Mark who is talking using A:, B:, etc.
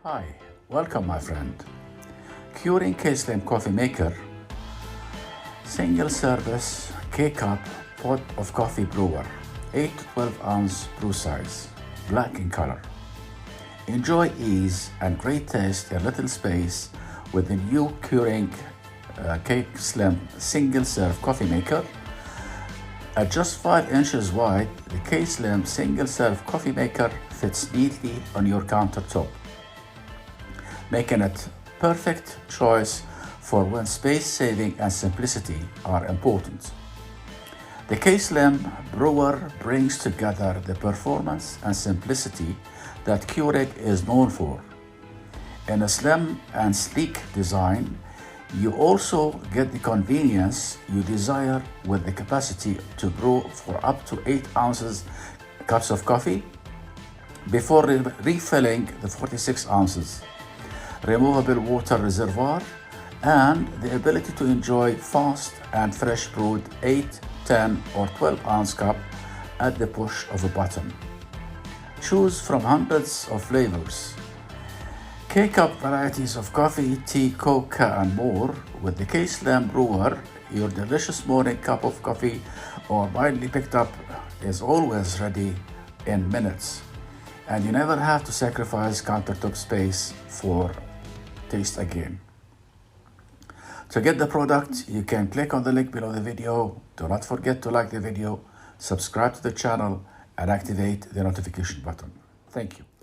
A: Hi, welcome my friend. Keurig K-Slim coffee maker, single service K-cup pot of coffee brewer, 8 to 12 ounce brew size, black in color. Enjoy ease and great taste in little space with the new Keurig K-Slim single serve coffee maker. At just 5 inches wide, the K-Slim single serve coffee maker fits neatly on your countertop, making it perfect choice for when space saving and simplicity are important. The K-Slim Brewer brings together the performance and simplicity that Keurig is known for. In a slim and sleek design, you also get the convenience you desire with the capacity to brew for up to 8 ounces cups of coffee before refilling the 46 ounces. Removable water reservoir, and the ability to enjoy fast and fresh brewed 8, 10 or 12 ounce cup at the push of a button. Choose from hundreds of flavors. K-cup varieties of coffee, tea, coca and more. With the K-Slim Brewer, your delicious morning cup of coffee or mildly picked up is always ready in minutes, and you never have to sacrifice countertop space for taste again. To get the product, you can click on the link below the video. Do not forget to like the video, subscribe to the channel, and activate the notification button. Thank you.